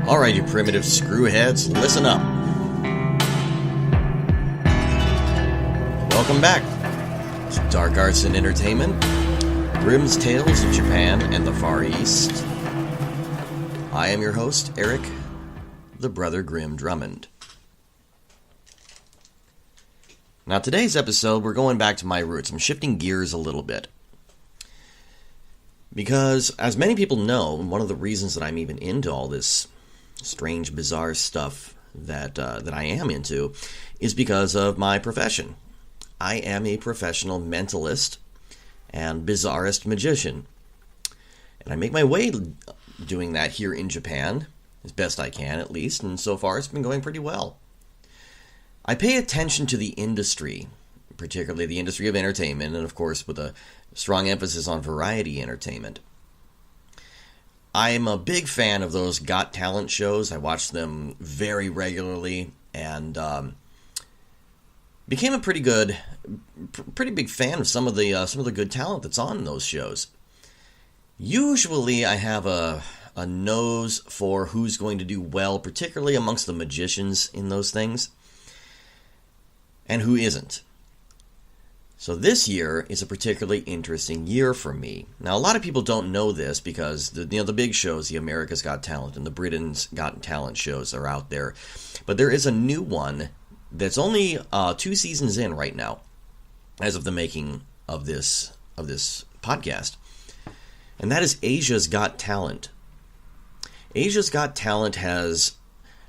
Alright, you primitive screwheads, listen up. Welcome back to Dark Arts and Entertainment, Grimm's Tales of Japan and the Far East. I am your host, Eric, the Brother Grimm Drummond. Now, today's episode, we're going back to my roots. I'm shifting gears a little bit. Because, as many people know, one of the reasons that I'm even into all this strange, bizarre stuff that I am into is because of my profession. I am a professional mentalist and bizarrist magician. And I make my way doing that here in Japan, as best I can at least, and so far it's been going pretty well. I pay attention to the industry, particularly the industry of entertainment, and of course with a strong emphasis on variety entertainment. I'm a big fan of those Got Talent shows. I watch them very regularly and became a pretty big fan of some of the good talent that's on those shows. Usually I have a nose for who's going to do well, particularly amongst the magicians in those things, and who isn't. So this year is a particularly interesting year for me. Now, a lot of people don't know this because the big shows, the America's Got Talent and the Britain's Got Talent shows are out there. But there is a new one that's only 2 seasons in right now, as of the making of this podcast. And that is Asia's Got Talent. Asia's Got Talent has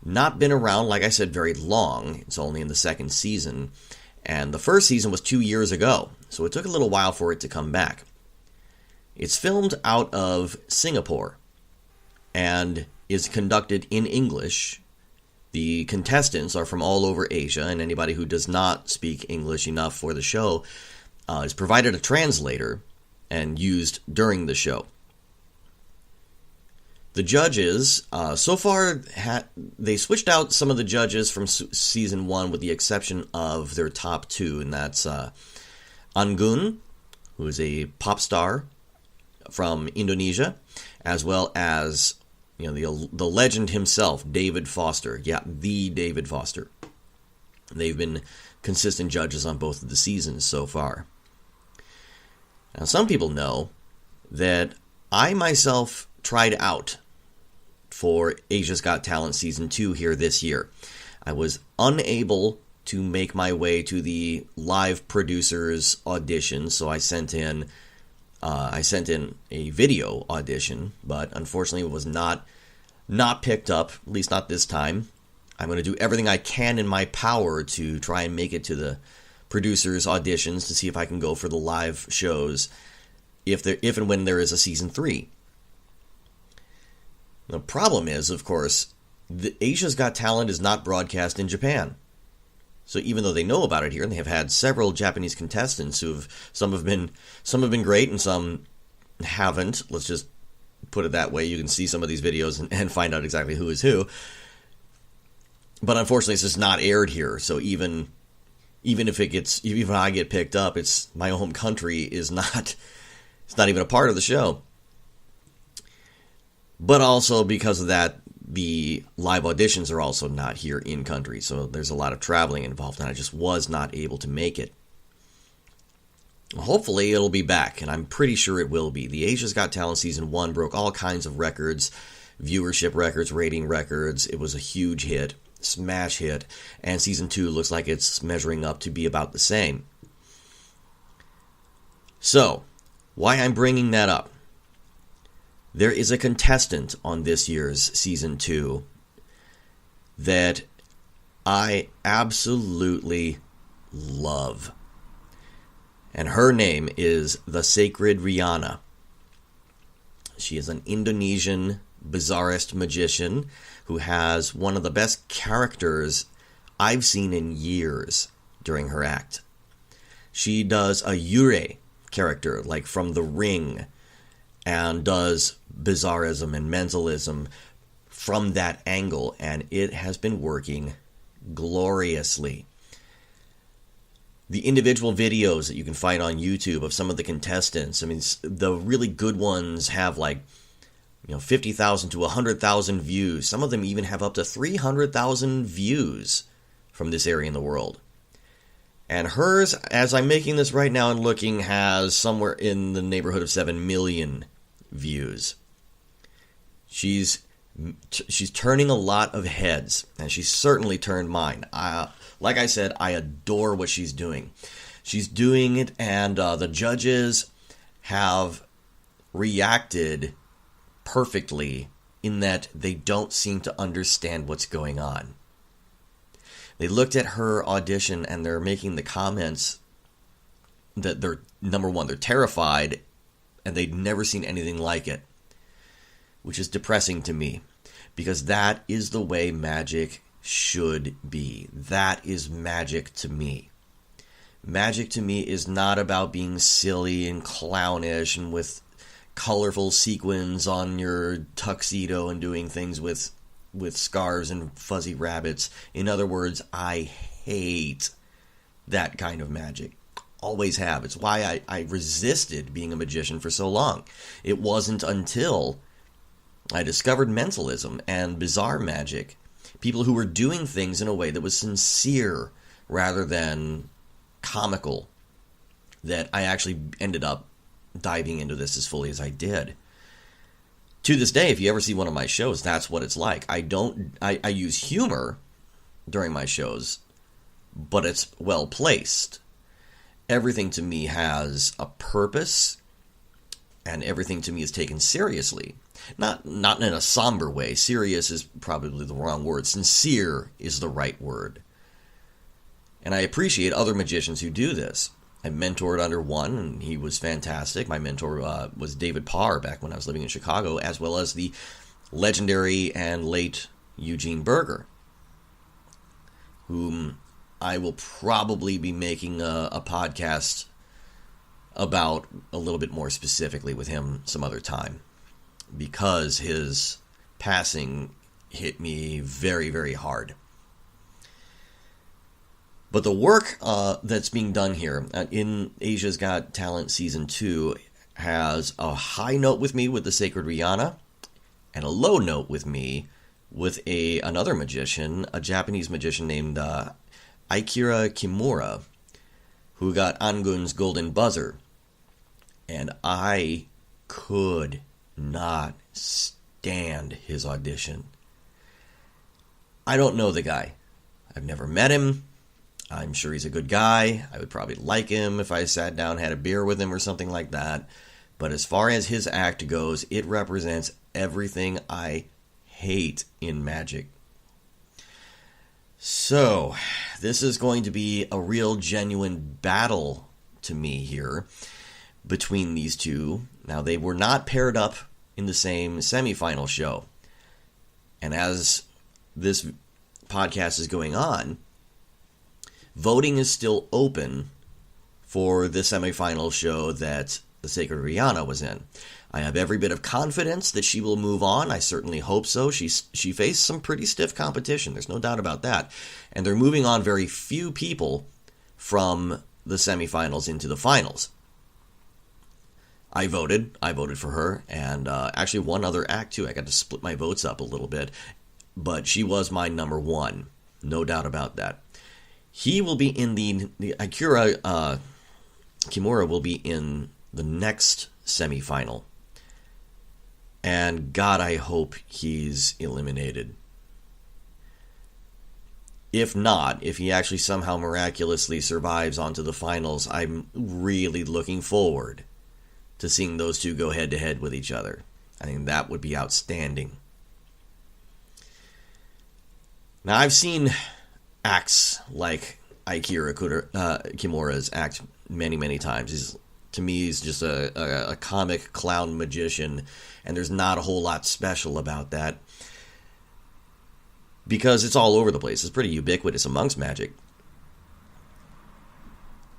not been around, like I said, very long. It's only in the 2nd season. And the 1st season was 2 years ago, so it took a little while for it to come back. It's filmed out of Singapore and is conducted in English. The contestants are from all over Asia, and anybody who does not speak English enough for the show is provided a translator and used during the show. The judges, so far, they switched out some of the judges from Season 1 with the exception of their top 2, and that's Anggun, who is a pop star from Indonesia, as well as the legend himself, David Foster. Yeah, the David Foster. They've been consistent judges on both of the seasons so far. Now, some people know that I myself tried out for Asia's Got Talent Season 2 here this year. I was unable to make my way to the live producers audition, so I sent in a video audition, but unfortunately it was not picked up, at least not this time. I'm going to do everything I can in my power to try and make it to the producers auditions to see if I can go for the live shows if and when there is a Season 3. The problem is, of course, Asia's Got Talent is not broadcast in Japan. So even though they know about it here, and they have had several Japanese contestants some have been great and some haven't. Let's just put it that way. You can see some of these videos and find out exactly who is who. But unfortunately, it's just not aired here. So even if I get picked up, it's my home country is not. It's not even a part of the show. But also because of that, the live auditions are also not here in country, so there's a lot of traveling involved, and I just was not able to make it. Hopefully it'll be back, and I'm pretty sure it will be. The Asia's Got Talent Season 1 broke all kinds of records, viewership records, rating records. It was a huge hit, smash hit, and Season 2 looks like it's measuring up to be about the same. So, why I'm bringing that up? There is a contestant on this year's Season 2 that I absolutely love. And her name is the Sacred Riana. She is an Indonesian bizarrist magician who has one of the best characters I've seen in years during her act. She does a yurei character, like from The Ring, and does bizarrism and mentalism from that angle, and it has been working gloriously. The individual videos that you can find on YouTube of some of the contestants, I mean, the really good ones have like 50,000 to 100,000 views. Some of them even have up to 300,000 views from this area in the world. And hers, as I'm making this right now and looking, has somewhere in the neighborhood of 7 million views. She's turning a lot of heads, and she's certainly turned mine. Like I said, I adore what she's doing. She's doing it, and the judges have reacted perfectly in that they don't seem to understand what's going on. They looked at her audition and they're making the comments that they're, number one, they're terrified and they'd never seen anything like it, which is depressing to me because that is the way magic should be. That is magic to me. Magic to me is not about being silly and clownish and with colorful sequins on your tuxedo and doing things with scarves and fuzzy rabbits. In other words, I hate that kind of magic. Always have. It's why I resisted being a magician for so long. It wasn't until I discovered mentalism and bizarre magic, people who were doing things in a way that was sincere rather than comical, that I actually ended up diving into this as fully as I did. To this day, if you ever see one of my shows, that's what it's like. I use humor during my shows, but it's well placed. Everything to me has a purpose, and everything to me is taken seriously. Not in a somber way. Serious is probably the wrong word. Sincere is the right word. And I appreciate other magicians who do this. I mentored under one, and he was fantastic. My mentor was David Parr back when I was living in Chicago, as well as the legendary and late Eugene Berger, whom I will probably be making a podcast about a little bit more specifically with him some other time, because his passing hit me very, very hard. But the work that's being done here in Asia's Got Talent Season 2 has a high note with me with the Sacred Riana and a low note with me with another magician, a Japanese magician named Aikira Kimura, who got Angun's Golden Buzzer. And I could not stand his audition. I don't know the guy. I've never met him. I'm sure he's a good guy. I would probably like him if I sat down, had a beer with him or something like that. But as far as his act goes, it represents everything I hate in magic. So, this is going to be a real genuine battle to me here between these two. Now, they were not paired up in the same semifinal show. And as this podcast is going on, voting is still open for the semifinal show that the Sacred Riana was in. I have every bit of confidence that she will move on. I certainly hope so. She faced some pretty stiff competition. There's no doubt about that. And they're moving on very few people from the semifinals into the finals. I voted for her, and actually one other act too. I got to split my votes up a little bit, but she was my number one. No doubt about that. He will be in the Aikira Kimura will be in the next semifinal. And God, I hope he's eliminated. If not, if he actually somehow miraculously survives onto the finals, I'm really looking forward to seeing those two go head-to-head with each other. I think that would be outstanding. Now, I've seen acts like Aikira Kimura's act many, many times. To me, he's just a comic clown magician, and there's not a whole lot special about that because it's all over the place. It's pretty ubiquitous amongst magic.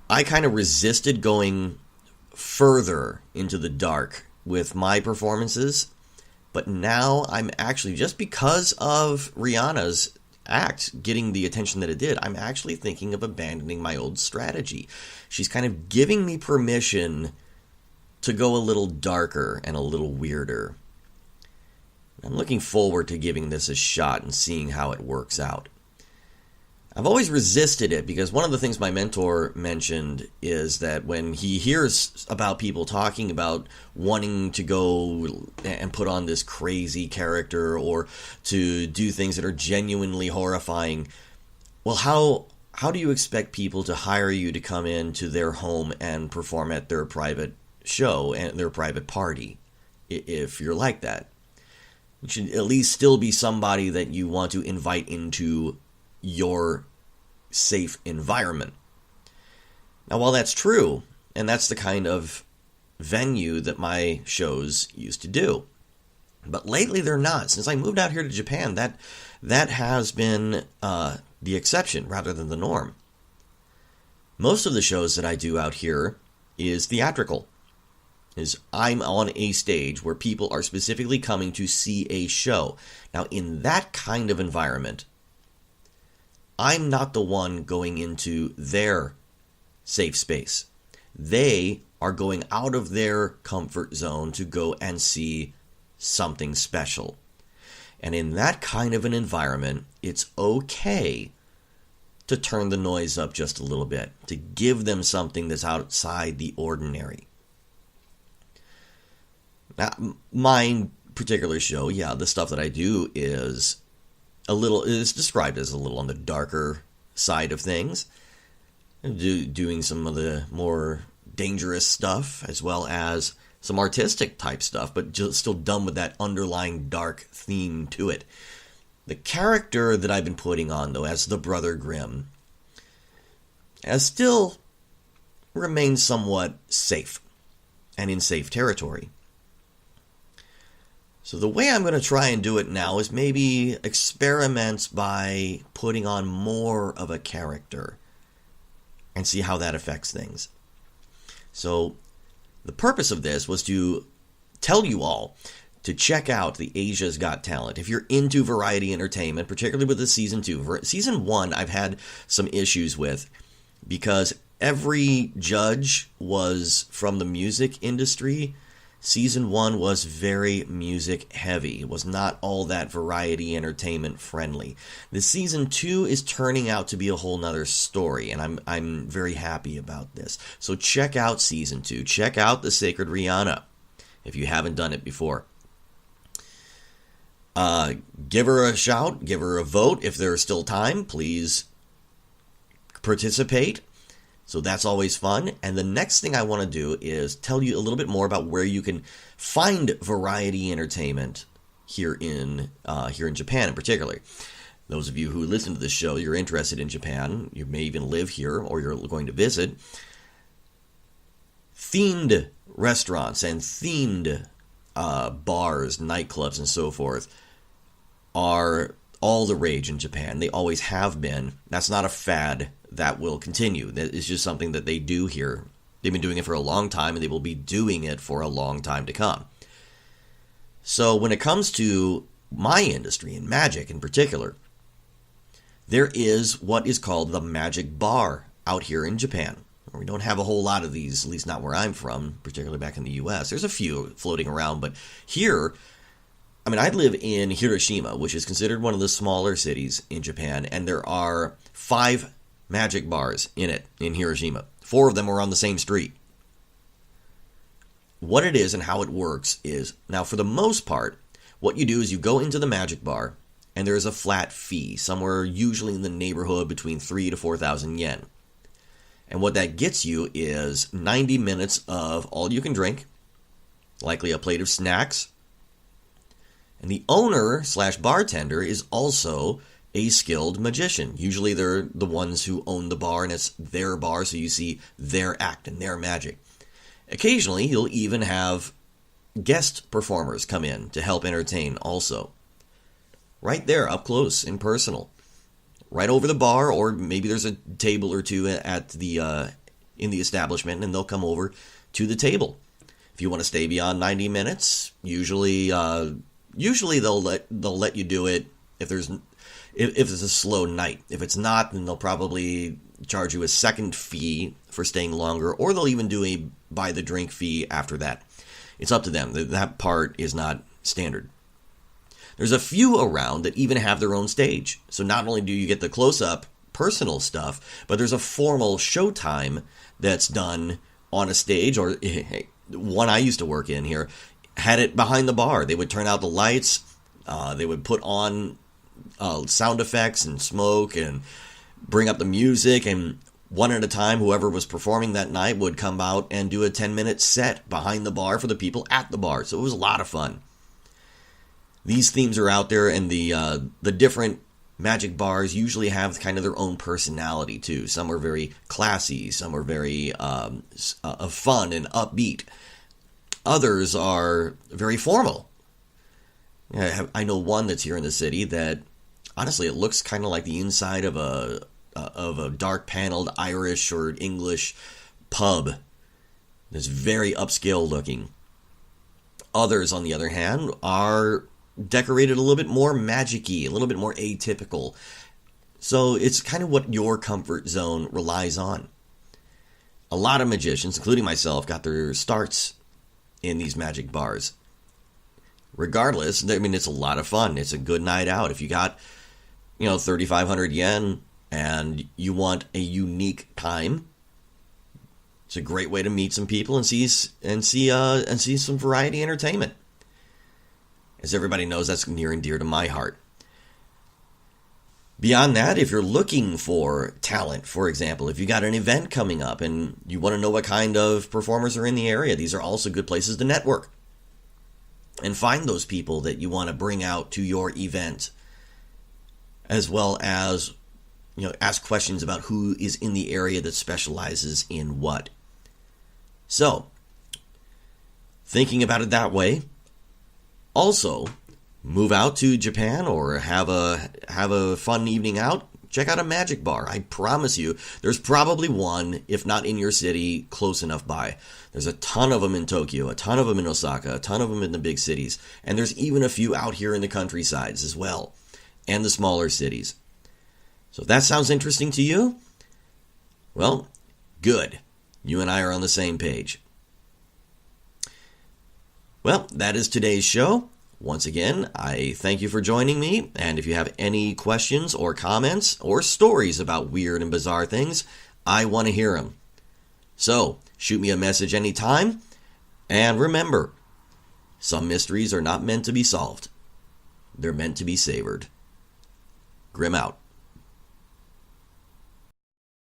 I kind of resisted going further into the dark with my performances, but now I'm actually, just because of Rihanna's act getting the attention that it did, I'm actually thinking of abandoning my old strategy. She's kind of giving me permission to go a little darker and a little weirder. I'm looking forward to giving this a shot and seeing how it works out. I've always resisted it because one of the things my mentor mentioned is that when he hears about people talking about wanting to go and put on this crazy character or to do things that are genuinely horrifying, well, how do you expect people to hire you to come into their home and perform at their private show and their private party if you're like that? You should at least still be somebody that you want to invite into your safe environment. Now, while that's true, and that's the kind of venue that my shows used to do, but lately they're not. Since I moved out here to Japan, that has been the exception rather than the norm. Most of the shows that I do out here is theatrical. I'm on a stage where people are specifically coming to see a show. Now, in that kind of environment, I'm not the one going into their safe space. They are going out of their comfort zone to go and see something special. And in that kind of an environment, it's okay to turn the noise up just a little bit, to give them something that's outside the ordinary. Now, my particular show, the stuff that I do is described as a little on the darker side of things. Doing some of the more dangerous stuff as well as some artistic type stuff, but just still done with that underlying dark theme to it. The character that I've been putting on, though, as the Brother Grimm, has still remained somewhat safe and in safe territory. So the way I'm going to try and do it now is maybe experiment by putting on more of a character and see how that affects things. So the purpose of this was to tell you all to check out the Asia's Got Talent. If you're into variety entertainment, particularly with the Season 2. Season 1 I've had some issues with because every judge was from the music industry. Season 1 was very music heavy. It was not all that variety entertainment friendly. The Season 2 is turning out to be a whole nother story, and I'm very happy about this. So check out Season 2. Check out the Sacred Riana if you haven't done it before. Give her a shout, give her a vote. If there's still time, please participate. So that's always fun. And the next thing I want to do is tell you a little bit more about where you can find variety entertainment here in Japan in particular. Those of you who listen to this show, you're interested in Japan, you may even live here or you're going to visit. Themed restaurants and themed bars, nightclubs, and so forth are all the rage in Japan. They always have been. That's not a fad. That will continue. That is just something that they do here. They've been doing it for a long time, and they will be doing it for a long time to come. So when it comes to my industry, and magic in particular, there is what is called the magic bar out here in Japan. We don't have a whole lot of these, at least not where I'm from, particularly back in the U.S. There's a few floating around, but here, I live in Hiroshima, which is considered one of the smaller cities in Japan, and there are 5 magic bars in Hiroshima. 4 of them are on the same street. What it is and how it works is, now for the most part, what you do is you go into the magic bar and there's a flat fee, somewhere usually in the neighborhood between 3,000 to 4,000 yen. And what that gets you is 90 minutes of all you can drink, likely a plate of snacks. And the owner / bartender is also a skilled magician. Usually they're the ones who own the bar and it's their bar, so you see their act and their magic. Occasionally he'll even have guest performers come in to help entertain also. Right there, up close and personal. Right over the bar, or maybe there's a table or two at the in the establishment and they'll come over to the table. If you want to stay beyond 90 minutes, usually they'll let you do it if it's a slow night. If it's not, then they'll probably charge you a second fee for staying longer, or they'll even do a buy the drink fee after that. It's up to them. That part is not standard. There's a few around that even have their own stage. So not only do you get the close-up personal stuff, but there's a formal showtime that's done on a stage, or one I used to work in here had it behind the bar. They would turn out the lights, they would put on sound effects and smoke and bring up the music, and one at a time, whoever was performing that night would come out and do a 10-minute set behind the bar for the people at the bar. So it was a lot of fun. These themes are out there, and the different magic bars usually have kind of their own personality too. Some are very classy, some are very fun and upbeat. Others are very formal. I know one that's here in the city that, honestly, it looks kind of like the inside of a dark paneled Irish or English pub. It's very upscale looking. Others, on the other hand, are decorated a little bit more magic-y, a little bit more atypical. So it's kind of what your comfort zone relies on. A lot of magicians, including myself, got their starts in these magic bars. Regardless, I mean, it's a lot of fun. It's a good night out. If you got, 3,500 yen and you want a unique time, it's a great way to meet some people and see some variety entertainment. As everybody knows, that's near and dear to my heart. Beyond that, if you're looking for talent, for example, if you got an event coming up and you want to know what kind of performers are in the area, these are also good places to network and find those people that you want to bring out to your event, as well as, ask questions about who is in the area that specializes in what. So, thinking about it that way, also, move out to Japan or have a fun evening out, check out a magic bar. I promise you, there's probably one, if not in your city, close enough by. There's a ton of them in Tokyo, a ton of them in Osaka, a ton of them in the big cities, and there's even a few out here in the countrysides as well, and the smaller cities. So if that sounds interesting to you, well, good. You and I are on the same page. Well, that is today's show. Once again, I thank you for joining me, and if you have any questions or comments or stories about weird and bizarre things, I want to hear them. So, shoot me a message anytime, and remember, some mysteries are not meant to be solved. They're meant to be savored. Grim out.